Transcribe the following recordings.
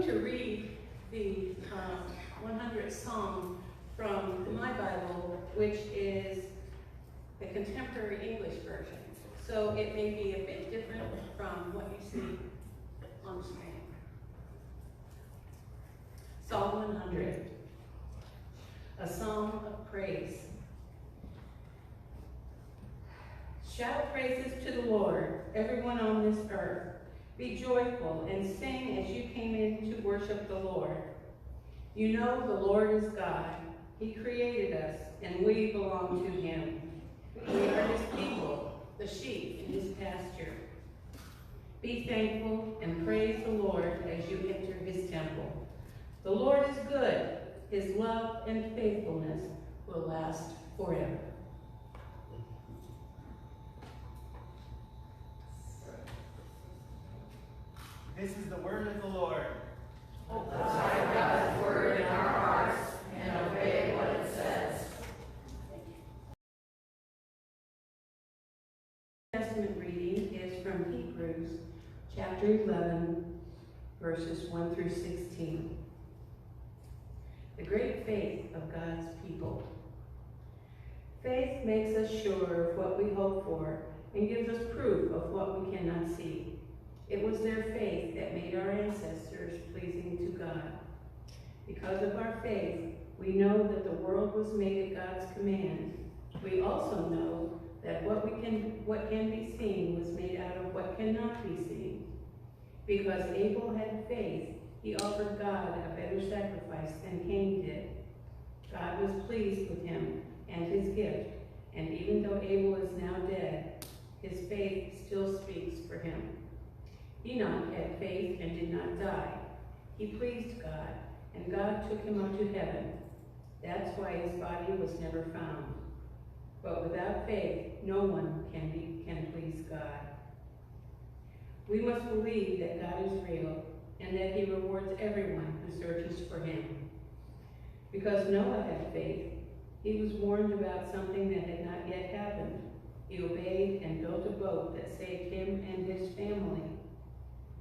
going to read the 100th Psalm from my Bible, which is the Contemporary English Version. So it may be a bit different from what you see on the screen. Psalm 100, a psalm of praise. Shout praises to the Lord, everyone on this earth. Be joyful and sing as you came in to worship the Lord. You know the Lord is God. He created us, and we belong to him. We are his people, the sheep in his pasture. Be thankful and praise the Lord as you enter his temple. The Lord is good. His love and faithfulness will last forever. This is the word of the Lord. Let's hide God's word in our hearts and obey what it says. The Testament reading is from Hebrews chapter 11, verses 1 through 16. The great faith of God's people. Faith makes us sure of what we hope for and gives us proof of what we cannot see. It was their faith that made our ancestors pleasing to God. Because of our faith, we know that the world was made at God's command. We also know that what can be seen was made out of what cannot be seen. Because Abel had faith, he offered God a better sacrifice than Cain did. God was pleased with him and his gift, and even though Abel is now dead, his faith still speaks for him. Enoch had faith and did not die. He pleased God, and God took him up to heaven. That's why his body was never found. But without faith, no one can please God. We must believe that God is real and that he rewards everyone who searches for him. Because Noah had faith, he was warned about something that had not yet happened. He obeyed and built a boat that saved him and his family.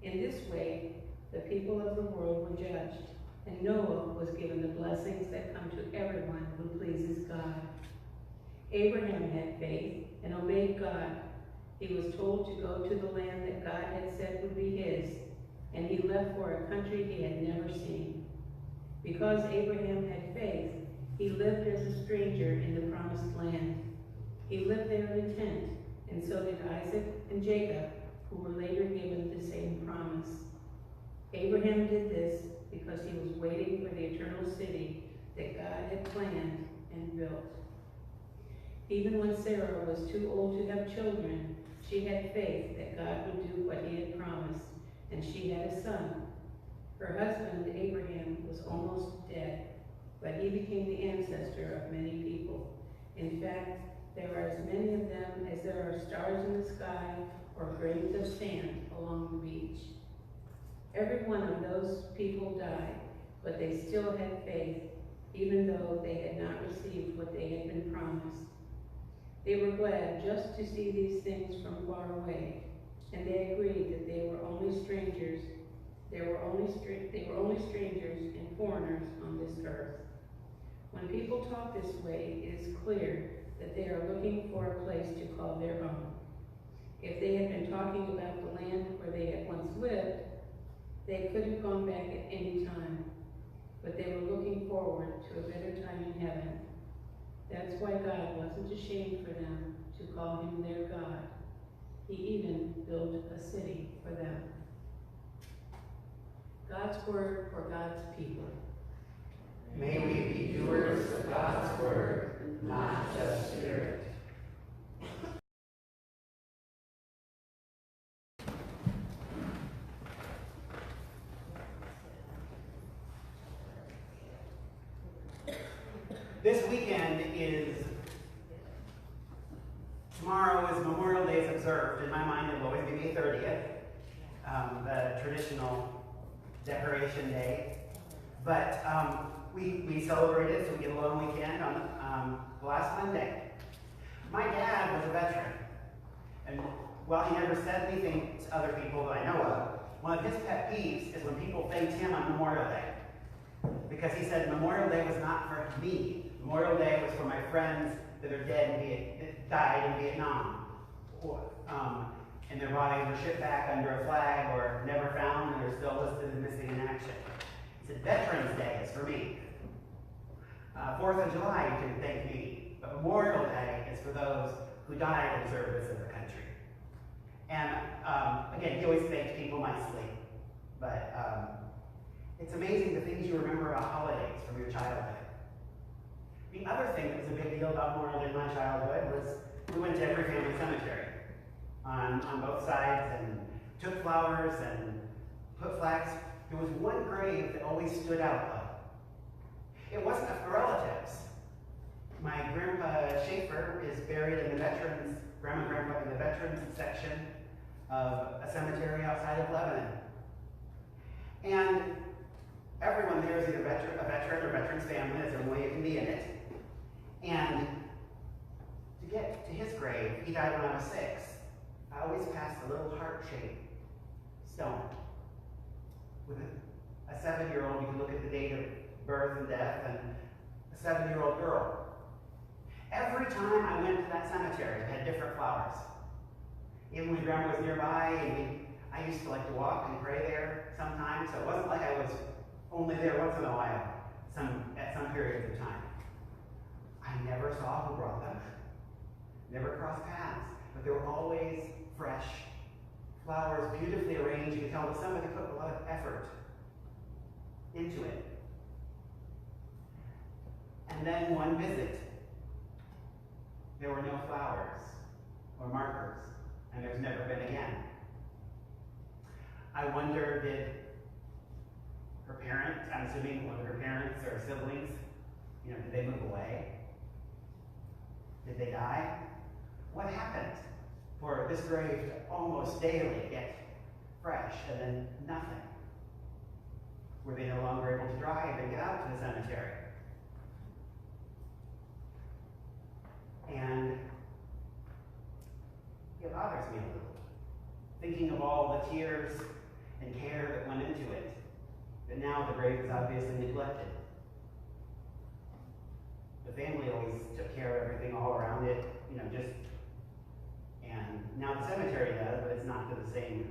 In this way, the people of the world were judged, and Noah was given the blessings that come to everyone who pleases God. Abraham had faith and obeyed God. He was told to go to the land that God had said would be his, and he left for a country he had never seen. Because Abraham had faith, he lived as a stranger in the promised land. He lived there in a tent, and so did Isaac and Jacob, who were later given the same promise. Abraham did this because he was waiting for the eternal city that God had planned and built. Even when Sarah was too old to have children, she had faith that God would do what he had promised, and she had a son. Her husband, Abraham, was almost dead, but he became the ancestor of many people. In fact, there are as many of them as there are stars in the sky or grains of sand along the beach. Every one of those people died, but they still had faith, even though they had not received what they had been promised. They were glad just to see these things from far away, and they agreed that they were only strangers. They were only strangers and foreigners on this earth. When people talk this way, it is clear that they are looking for a place to call their own. If they had been talking about the land where they had once lived, they could have gone back at any time, but they were looking forward to a better time in heaven. That's why God wasn't ashamed for them to call him their God. He even built a city for them. God's word for God's people. May we be doers of God's word, not just hearers. This weekend tomorrow is Memorial Day is observed. In my mind, it will always be May 30th, the traditional Decoration Day. But we celebrated, so we get a long weekend on last Monday. My dad was a veteran, and while he never said anything to other people that I know of, one of his pet peeves is when people thanked him on Memorial Day. Because he said Memorial Day was not for me. Memorial Day was for my friends that are dead that died in Vietnam. And their bodies were shipped back under a flag or never found and are still listed as missing in action. He said Veterans Day is for me. 4th of July, you can thank me. But Memorial Day is for those who died in service of the country. And again, he always thanked people nicely. But it's amazing the things you remember about holidays from your childhood. The other thing that was a big deal about Memorial Day in my childhood was we went to every family cemetery on both sides and took flowers and put flags. There was one grave that always stood out though. It wasn't for relatives. My grandpa Schaefer is buried in the veterans, grandma and grandpa in the veterans section of a cemetery outside of Lebanon. And everyone there is either a veteran or veteran's family, is the only way you can be in it. And to get to his grave, he died when I was 6. I always passed a little heart-shaped stone. With a 7-year-old, you can look at the date of birth and death, and a 7-year-old girl. Every time I went to that cemetery, it had different flowers. Even when Grandma was nearby, and I used to like to walk and pray there sometimes, so it wasn't like I was only there once in a while, at some periods of time. I never saw who brought them, never crossed paths, but they were always fresh flowers, beautifully arranged. You could tell that somebody put a lot of effort into it. And then one visit, there were no flowers or markers, and there's never been again. I wonder, did her parents, I'm assuming one of her parents or siblings, did they move away? Did they die? What happened for this grave to almost daily get fresh and then nothing? Were they no longer able to drive and get out to the cemetery? And it bothers me a little, thinking of all the tears and care that went into it, but now the grave is obviously neglected. The family always took care of everything all around it, and now the cemetery does, but it's not to the same.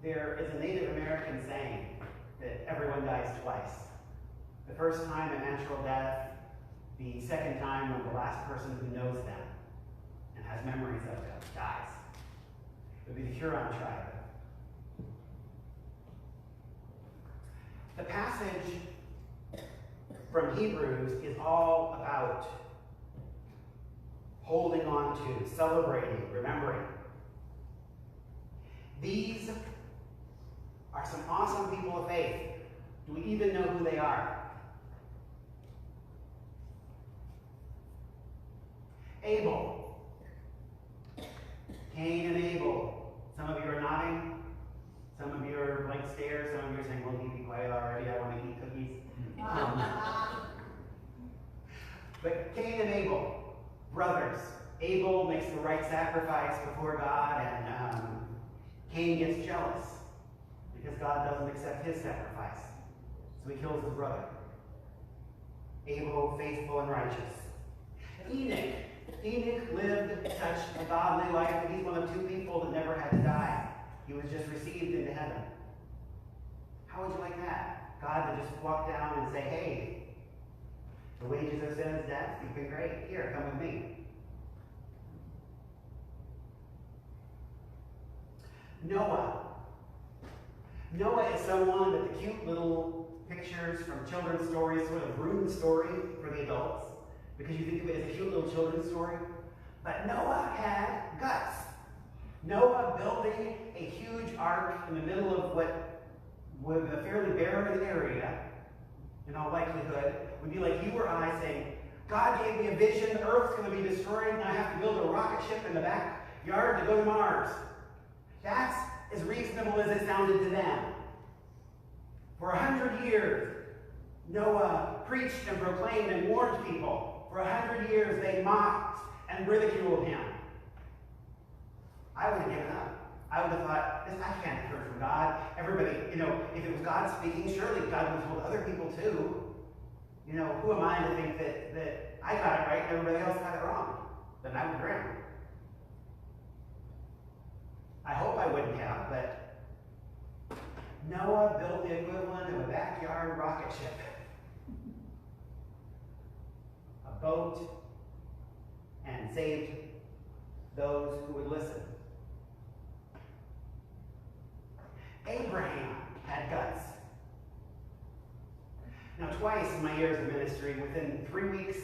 There is a Native American saying that everyone dies twice. The first time a natural death, the second time when the last person who knows them and has memories of them dies. It would be the Huron tribe. The passage from Hebrews is all about holding on to, celebrating, remembering. These are some awesome people of faith. Do we even know who they are? Abel. Cain and Abel. Some of you are nodding. Some of you are blank stares. Some of you are saying, "Will you be quiet already? I want to eat cookies." But Cain and Abel, brothers. Abel makes the right sacrifice before God, and Cain gets jealous because God doesn't accept his sacrifice. So he kills his brother. Abel, faithful and righteous. Enoch. Enoch lived such a godly life that he's one of 2 people that never had to die. He was just received into heaven. How would you like that? God to just walk down and say, "Hey, the wages of sin is death. You've been great. Here, come with me." Noah. Noah is someone that the cute little pictures from children's stories sort of ruin the story for the adults, because you think of it as a cute little children's story. But Noah had guts. Noah building a huge ark in the middle of what was a fairly barren area, in all likelihood, would be like you or I saying, "God gave me a vision, the Earth's going to be destroyed, and I have to build a rocket ship in the backyard to go to Mars." That's as reasonable as it sounded to them. For 100 years, Noah preached and proclaimed and warned people. For 100 years, they mocked and ridiculed him. I would have given up. I would have thought, I can't have heard from God. Everybody, if it was God speaking, surely God would have told other people too. Who am I to think that I got it right and everybody else got it wrong? Then I would drown. I hope I wouldn't have, but Noah built the equivalent of a backyard rocket ship. A boat, and saved those who would listen. Abraham had guts. Now, twice in my years of ministry, within 3 weeks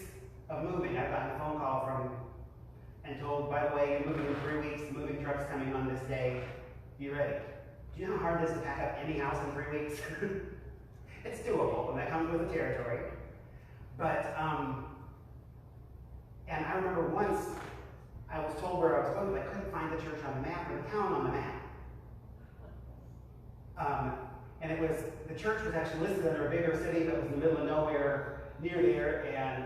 of moving, I've gotten a phone call and told, by the way, you're moving in 3 weeks, the moving truck's coming on this day, be ready. Do you know how hard it is to pack up any house in 3 weeks? It's doable, and that comes with the territory. But, and I remember once I was told where I was going, but I couldn't find the church on the map or the town on the map. And the church was actually listed under a bigger city that was in the middle of nowhere near there, and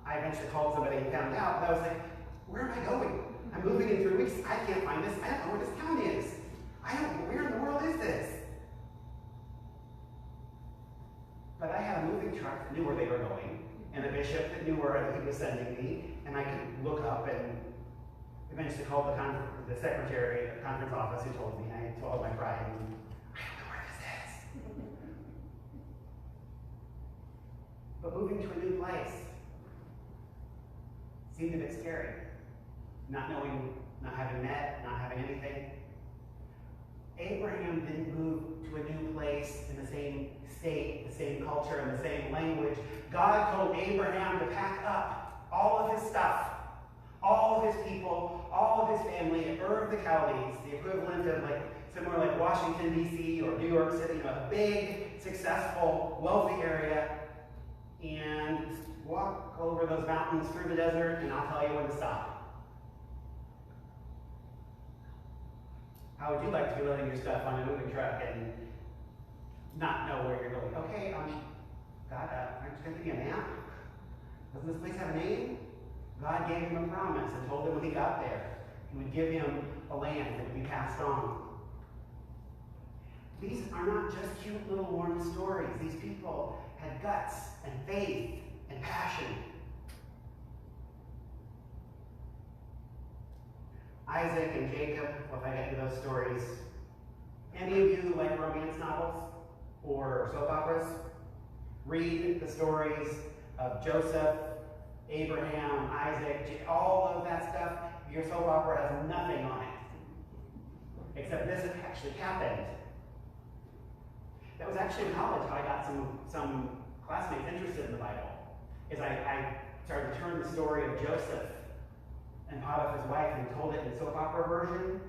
I eventually called somebody and found out, and I was like, where am I going? I'm moving in 3 weeks, I can't find this, I don't know where this town is. Where in the world is this? But I had a moving truck that knew where they were going, and a bishop that knew where he was sending me, and I could look up and eventually called the secretary at the conference office who told me, I told my pride, I don't know where this is. But moving to a new place seemed a bit scary. Not knowing, not having met, not having anything. Abraham didn't move to a new place in the same state, the same culture, and the same language. God told Abraham to pack up all of his stuff, all of his people, all of his family at Ur of the Chaldees, the equivalent of somewhere like Washington, D.C. or New York City, a big, successful, wealthy area, and walk over those mountains through the desert, and I'll tell you when to stop. How would you like to be loading your stuff on a moving truck and not know where you're going? Okay, God, aren't you going to give me a map? Doesn't this place have a name? God gave him a promise and told him when he got there, he would give him a land that would be passed on. These are not just cute little warm stories. These people had guts and faith and passion. Isaac and Jacob, if I get to those stories. Any of you like romance novels or soap operas? Read the stories of Joseph, Abraham, Isaac, all of that stuff. Your soap opera has nothing on it. Except this actually happened. That was actually in college how I got some classmates interested in the Bible. Is I started to turn the story of Joseph and Potiphar's wife and told it in soap opera version.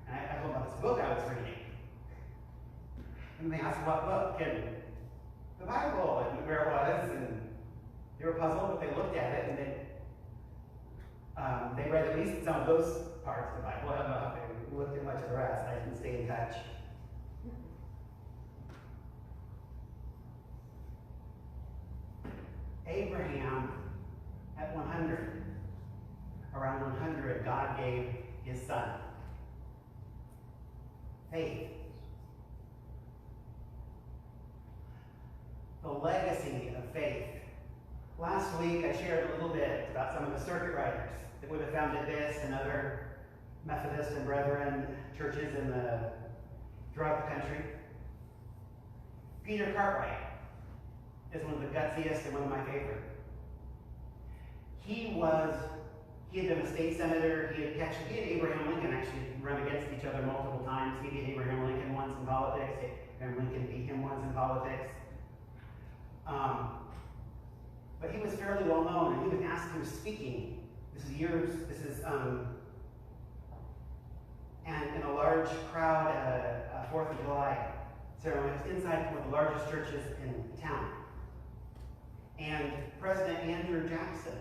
And I told them about this book I was reading. And they asked what book, and the Bible, and where it was, and they were puzzled, but they looked at it, and they read at least some of those parts of the Bible. I don't know if they looked at much of the rest. I didn't stay in touch. Abraham, at 100, around 100, God gave his son. Faith. The legacy of faith. Last week I shared a little bit about some of the circuit riders that would have founded this and other Methodist and Brethren churches throughout the country. Peter Cartwright is one of the gutsiest and one of my favorite. He had been a state senator. He and Abraham Lincoln actually run against each other multiple times. He beat Abraham Lincoln once in politics. Abraham Lincoln beat him once in politics. But he was fairly well known, and he was asked, he was speaking. And in a large crowd at a 4th of July ceremony. It was inside one of the largest churches in town. And President Andrew Jackson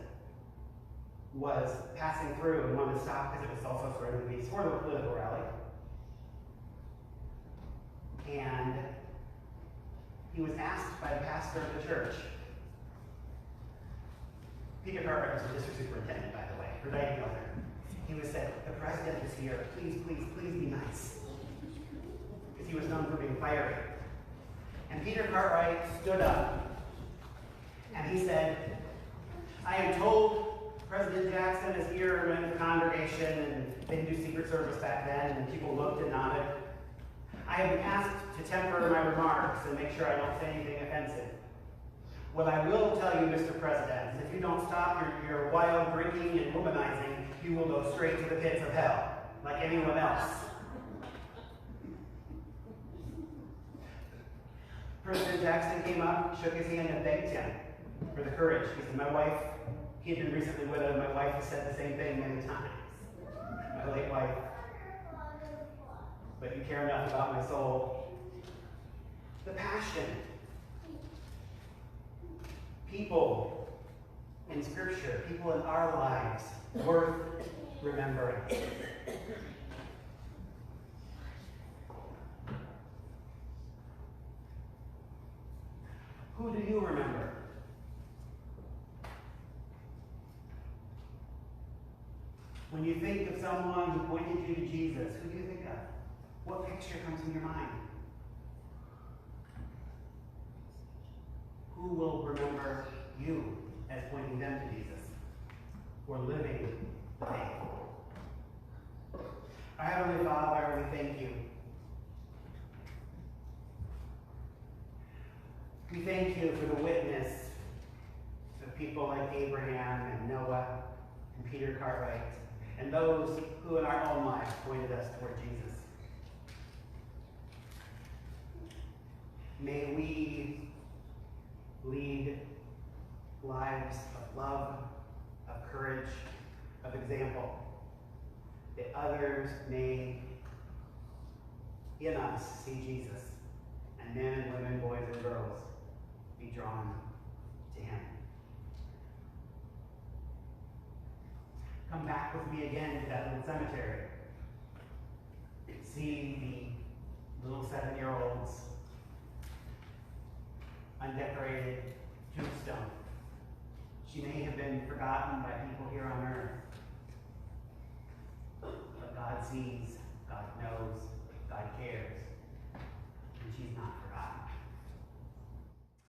was passing through and wanted to stop because it was also sort of a political rally. And he was asked by the pastor of the church. Peter Cartwright was the district superintendent, by the way, for Dyke Elder. he was said, the president is here. Please, please, please be nice. Because he was known for being fiery. And Peter Cartwright stood up and he said, I am told President Jackson is here in the congregation, and they didn't do Secret Service back then, and people looked and nodded. I have been asked to temper my remarks and make sure I don't say anything offensive. What I will tell you, Mr. President, is if you don't stop your wild drinking and womanizing, you will go straight to the pits of hell, like anyone else. President Jackson came up, shook his hand, and thanked him for the courage. He said, my wife, he had been recently widowed, my wife has said the same thing many times. My late wife. But you care enough about my soul. The passion. People in Scripture, people in our lives, worth remembering. Who do you remember? When you think of someone who pointed you to Jesus, who do you think of? What picture comes in your mind? Who will remember you as pointing them to Jesus or living the faith? Our Heavenly Father, we thank you. We thank you for the witness of people like Abraham and Noah and Peter Cartwright and those who in our own lives pointed us toward Jesus. May we lead lives of love, of courage, of example, that others may in us see Jesus, and men and women, boys and girls be drawn to him. Come back with me again to that little cemetery. See the little 7-year-old's undecorated tombstone. She may have been forgotten by people here